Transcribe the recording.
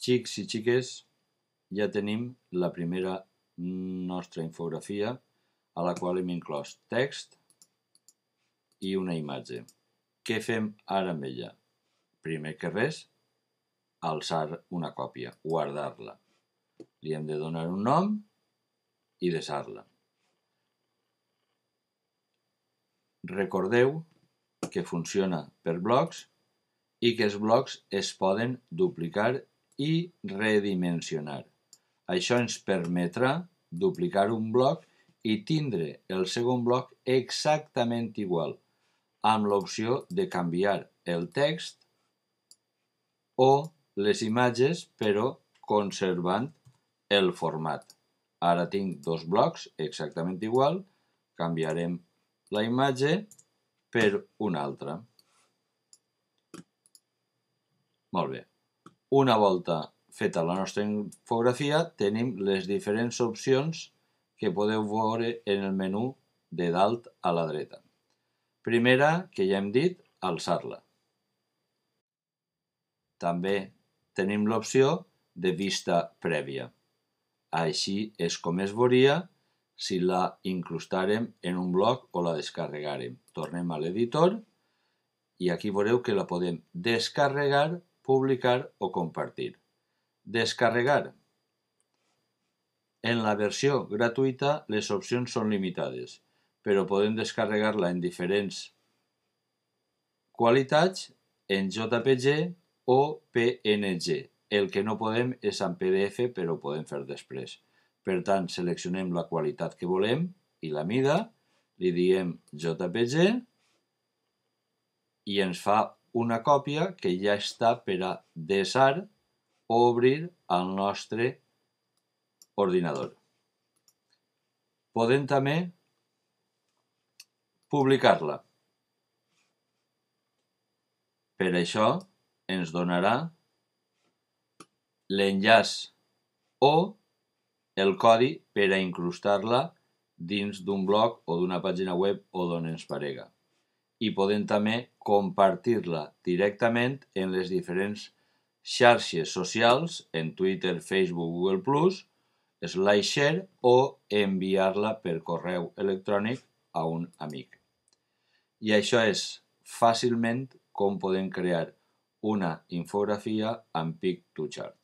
Xics i xiques, ja tenim la primera nostra infografia a la qual hem inclòs text i una imatge. Què fem ara amb ella? Primer que res, alçar una còpia, guardar-la. Li hem de donar un nom i desar-la. Recordeu que funciona per blocs i que els blocs es poden duplicar i redimensionar. Això ens permetrà duplicar un bloc i tindre el segon bloc exactament igual, amb l'opció de canviar el text o les imatges, però conservant el format. Ara tinc dos blocs exactament igual, canviarem la imatge per una altra. Molt bé. Una volta feta la nostra infografia, tenim les diferents opcions que podeu veure en el menú de dalt a la dreta. Primera, que ja hem dit, alçar-la. També tenim l'opció de vista prèvia. Així és com es veuria si la incrustàrem en un bloc o la descarregàrem. Tornem a l'editor i aquí veureu que la podem descarregar, publicar o compartir. Descarregar. En la versió gratuïta les opcions són limitades, però podem descarregar-la en diferents qualitats, en JPG o PNG. El que no podem és en PDF, però ho podem fer després. Per tant, seleccionem la qualitat que volem i la mida, li diem JPG i ens fa una còpia que ja està per a desar o obrir al nostre ordinador. Podem també publicar-la. Per això ens donarà l'enllaç o el codi per a incrustar-la dins d'un blog o d'una pàgina web o d'on ens parega. I podem també compartir-la directament en les diferents xarxes socials, en Twitter, Facebook, Google+, SlideShare o enviar-la per correu electrònic a un amic. I això és fàcilment com podem crear una infografia amb Pictochart.